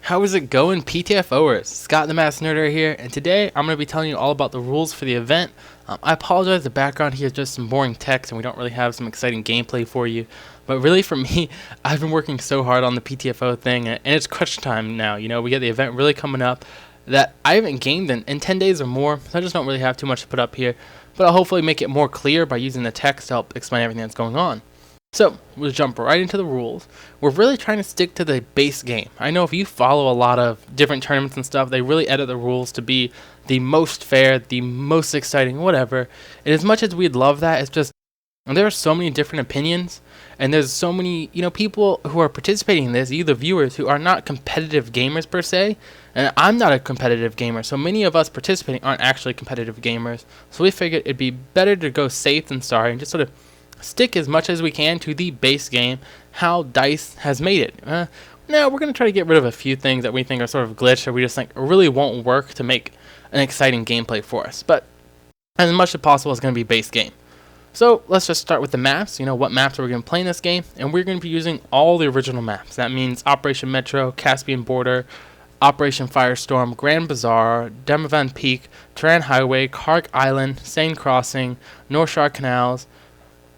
How is it going, PTFOers? Scott the Masked Nerder here, and today I'm going to be telling you all about the rules for the event. I apologize, the background here is just some boring text and we don't really have some exciting gameplay for you. But really for me, I've been working so hard on the PTFO thing, and it's crunch time now. You know, we get the event really coming up that I haven't gamed in 10 days or more, so I just don't really have too much to put up here. But I'll hopefully make it more clear by using the text to help explain everything that's going on. So, we'll jump right into the rules. We're really trying to stick to the base game. I know if you follow a lot of different tournaments and stuff, they really edit the rules to be the most fair, the most exciting, whatever. And as much as we'd love that, it's just, there are so many different opinions, and there's so many, people who are participating in this, either viewers who are not competitive gamers per se, and I'm not a competitive gamer, so many of us participating aren't actually competitive gamers. So we figured it'd be better to go safe than sorry and just sort of stick as much as we can to the base game, how DICE has made it. Now, we're going to try to get rid of a few things that we think are sort of glitched or we just think really won't work to make an exciting gameplay for us. But as much as possible is going to be base game. So let's just start with the maps. What maps are we going to play in this game? And we're going to be using all the original maps. That means Operation Metro, Caspian Border, Operation Firestorm, Grand Bazaar, Demavan Peak, Turan Highway, Kark Island, Seine Crossing, North Shore Canals,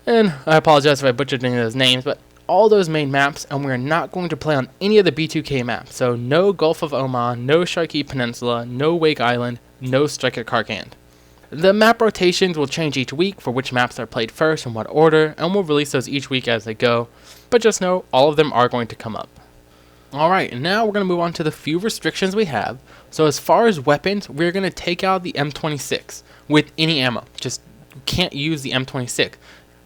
and I apologize if I butchered any of those names, but all those main maps, and we're not going to play on any of the B2K maps. So no Gulf of Oman, no Sharkey Peninsula, no Wake Island, no Strike at Karkand. The map rotations will change each week for which maps are played first and what order, and we'll release those each week as they go, but just know all of them are going to come up. Alright, and now we're going to move on to the few restrictions we have. So as far as weapons, we're going to take out the M26 with any ammo. Just can't use the M26.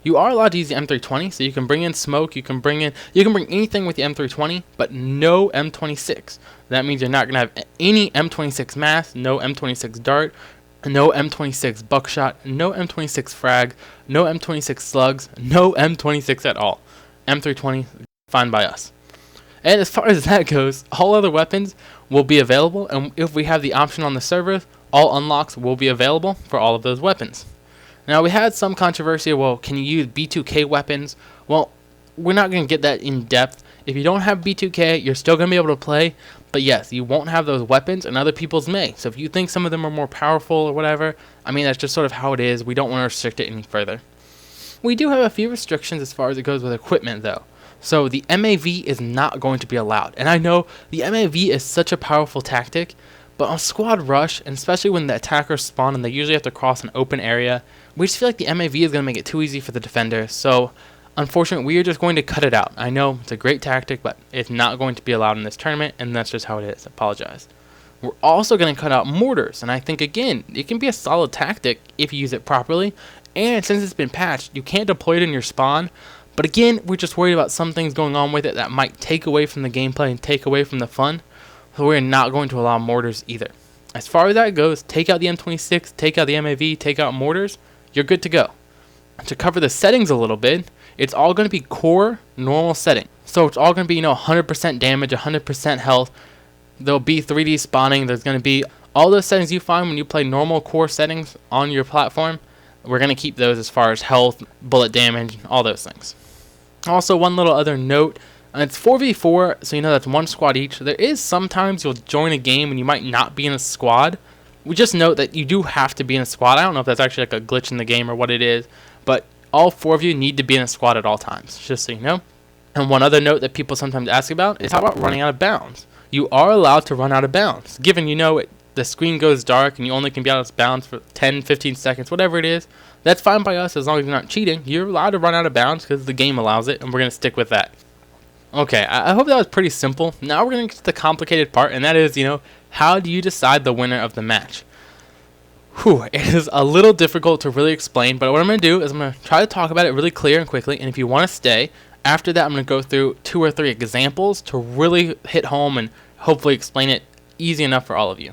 You are allowed to use the M320, so you can bring in smoke, you can bring anything with the M320, but no M26. That means you're not going to have any M26 mass, no M26 dart, no M26 buckshot, no M26 frag, no M26 slugs, no M26 at all. M320, fine by us. And as far as that goes, all other weapons will be available, and if we have the option on the server, all unlocks will be available for all of those weapons. Now, we had some controversy, well, can you use B2K weapons? Well, we're not going to get that in depth. If you don't have B2K, you're still going to be able to play, but yes, you won't have those weapons, and other people's may. So if you think some of them are more powerful or whatever, that's just sort of how it is. We don't want to restrict it any further. We do have a few restrictions as far as it goes with equipment, though. So the MAV is not going to be allowed, and I know the MAV is such a powerful tactic, but on squad rush, and especially when the attackers spawn and they usually have to cross an open area, we just feel like the MAV is going to make it too easy for the defender. So, unfortunately, we are just going to cut it out. I know it's a great tactic, but it's not going to be allowed in this tournament, and that's just how it is. I apologize. We're also going to cut out mortars, and I think, again, it can be a solid tactic if you use it properly. And since it's been patched, you can't deploy it in your spawn. But again, we're just worried about some things going on with it that might take away from the gameplay and take away from the fun. So we're not going to allow mortars either. As far as that goes, take out the M26, take out the MAV, take out mortars, you're good to go. To cover the settings a little bit, it's all going to be core normal setting. So it's all going to be 100% damage, 100% health. There'll be 3D spawning. There's going to be all those settings you find when you play normal core settings on your platform. We're going to keep those as far as health, bullet damage, all those things. Also, one little other note. It's 4v4, so that's one squad each. There is sometimes you'll join a game and you might not be in a squad. We just note that you do have to be in a squad. I don't know if that's actually like a glitch in the game or what it is, but all four of you need to be in a squad at all times, just so you know. And one other note that people sometimes ask about is how about running out of bounds? You are allowed to run out of bounds. Given the screen goes dark and you only can be out of bounds for 10, 15 seconds, whatever it is, that's fine by us as long as you're not cheating. You're allowed to run out of bounds because the game allows it, and we're going to stick with that. Okay, I hope that was pretty simple. Now we're going to get to the complicated part, and that is, how do you decide the winner of the match? It is a little difficult to really explain, but what I'm going to do is I'm going to try to talk about it really clear and quickly, and if you want to stay, after that I'm going to go through 2 or 3 examples to really hit home and hopefully explain it easy enough for all of you.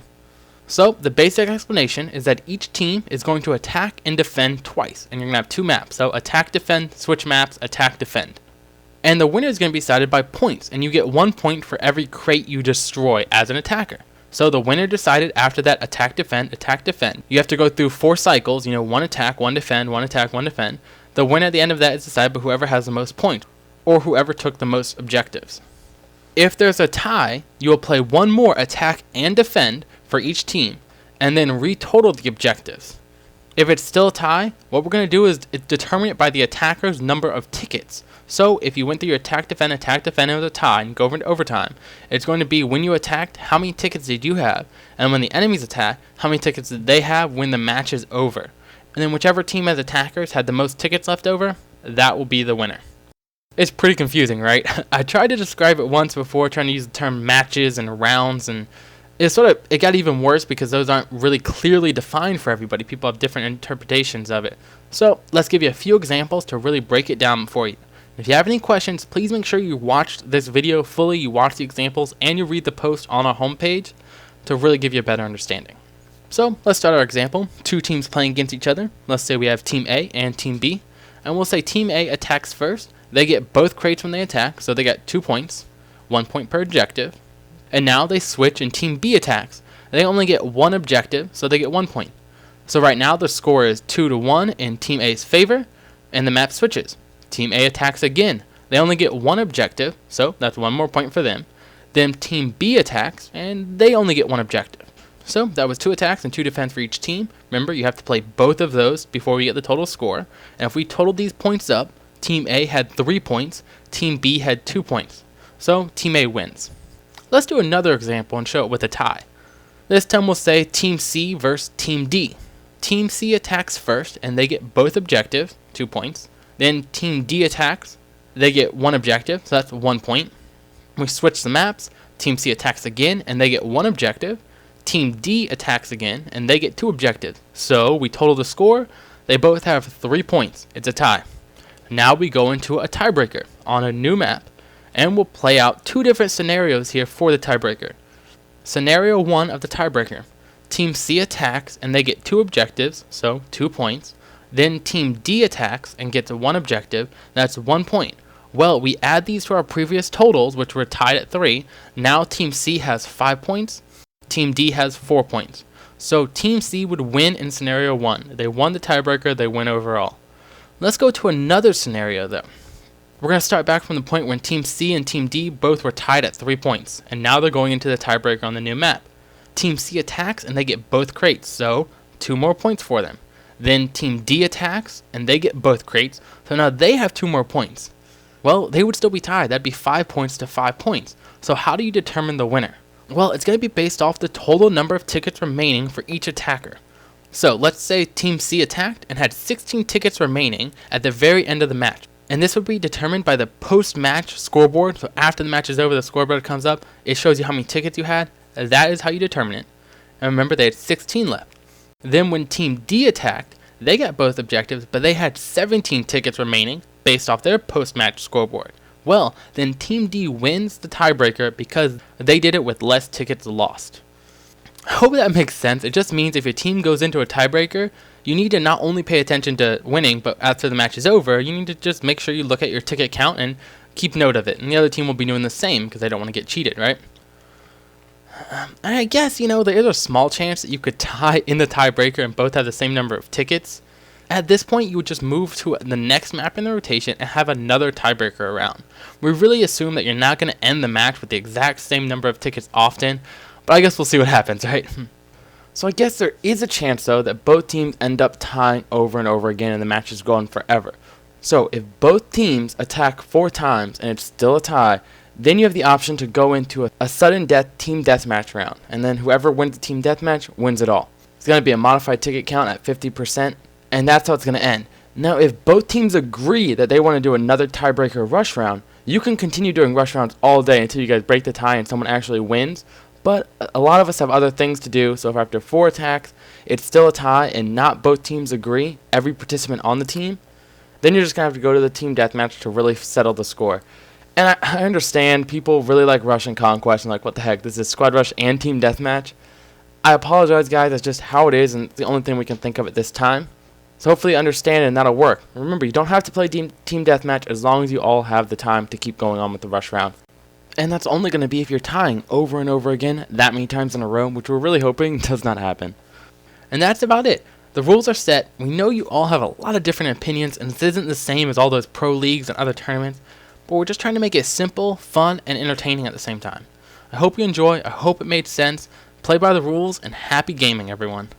So, the basic explanation is that each team is going to attack and defend twice, and you're going to have 2 maps. So, attack, defend, switch maps, attack, defend. And the winner is going to be decided by points, and you get 1 point for every crate you destroy as an attacker. So the winner decided after that attack, defend, attack, defend. You have to go through 4 cycles, 1 attack, 1 defend, 1 attack, 1 defend. The winner at the end of that is decided by whoever has the most points, or whoever took the most objectives. If there's a tie, you will play one more attack and defend for each team, and then retotal the objectives. If it's still a tie, what we're going to do is determine it by the attacker's number of tickets. So if you went through your attack, defend, and it was a tie, and go over into overtime, it's going to be when you attacked, how many tickets did you have? And when the enemies attack, how many tickets did they have when the match is over? And then whichever team as attackers had the most tickets left over, that will be the winner. It's pretty confusing, right? I tried to describe it once before, trying to use the term matches and rounds, and it got even worse because those aren't really clearly defined for everybody. People have different interpretations of it. So let's give you a few examples to really break it down for you. If you have any questions, please make sure you watched this video fully, you watch the examples, and you read the post on our homepage to really give you a better understanding. So let's start our example. Two teams playing against each other. Let's say we have Team A and Team B. And we'll say Team A attacks first. They get both crates when they attack, so they get 2 points, 1 point per objective. And now they switch and Team B attacks. They only get one objective, so they get 1 point. So right now the score is 2-1 in Team A's favor, and the map switches. Team A attacks again. They only get one objective, so that's 1 more point for them. Then Team B attacks, and they only get one objective. So that was 2 attacks and 2 defense for each team. Remember, you have to play both of those before we get the total score. And if we totaled these points up, Team A had 3 points, Team B had 2 points. So Team A wins. Let's do another example and show it with a tie. This time we'll say Team C versus Team D. Team C attacks first, and they get both objectives, 2 points. Then Team D attacks, they get 1 objective, so that's 1 point. We switch the maps. Team C attacks again, and they get 1 objective. Team D attacks again, and they get 2 objectives. So we total the score. They both have 3 points. It's a tie. Now we go into a tiebreaker on a new map, and we'll play out 2 different scenarios here for the tiebreaker. Scenario 1 of the tiebreaker. Team C attacks, and they get 2 objectives, so 2 points. Then Team D attacks and gets 1 objective, that's 1 point. Well, we add these to our previous totals, which were tied at 3. Now Team C has 5 points. Team D has 4 points. So Team C would win in scenario 1. They won the tiebreaker, they win overall. Let's go to another scenario though. We're going to start back from the point when Team C and Team D both were tied at 3 points, and now they're going into the tiebreaker on the new map. Team C attacks and they get both crates, so 2 more points for them. Then Team D attacks and they get both crates, so now they have 2 more points. Well, they would still be tied. That'd be 5 points to 5 points. So how do you determine the winner? Well, it's going to be based off the total number of tickets remaining for each attacker. So let's say Team C attacked and had 16 tickets remaining at the very end of the match. And this would be determined by the post-match scoreboard. So after the match is over, the scoreboard comes up. It shows you how many tickets you had. That is how you determine it. And remember, they had 16 left. Then when Team D attacked, they got both objectives, but they had 17 tickets remaining based off their post-match scoreboard. Well, then Team D wins the tiebreaker because they did it with less tickets lost. I hope that makes sense. It just means if your team goes into a tiebreaker, you need to not only pay attention to winning, but after the match is over, you need to just make sure you look at your ticket count and keep note of it. And the other team will be doing the same because they don't want to get cheated, right? And I guess, there is a small chance that you could tie in the tiebreaker and both have the same number of tickets. At this point, you would just move to the next map in the rotation and have another tiebreaker around. We really assume that you're not going to end the match with the exact same number of tickets often, but I guess we'll see what happens, right? So I guess there is a chance, though, that both teams end up tying over and over again and the match is going forever. So if both teams attack 4 times and it's still a tie, then you have the option to go into a sudden death team deathmatch round, and then whoever wins the team deathmatch wins it all. It's going to be a modified ticket count at 50%, and that's how it's going to end. Now, if both teams agree that they want to do another tiebreaker rush round, you can continue doing rush rounds all day until you guys break the tie and someone actually wins. But a lot of us have other things to do, so if after 4 attacks it's still a tie and not both teams agree, every participant on the team, then you're just going to have to go to the team deathmatch to really settle the score. And I understand people really like Rush and Conquest and like, what the heck, this is Squad Rush and Team Deathmatch. I apologize, guys, that's just how it is and it's the only thing we can think of at this time. So hopefully you understand it and that'll work. Remember, you don't have to play Team Deathmatch as long as you all have the time to keep going on with the rush round. And that's only going to be if you're tying over and over again that many times in a row, which we're really hoping does not happen. And that's about it. The rules are set. We know you all have a lot of different opinions, and this isn't the same as all those pro leagues and other tournaments, but we're just trying to make it simple, fun, and entertaining at the same time. I hope you enjoy, I hope it made sense, play by the rules, and happy gaming everyone.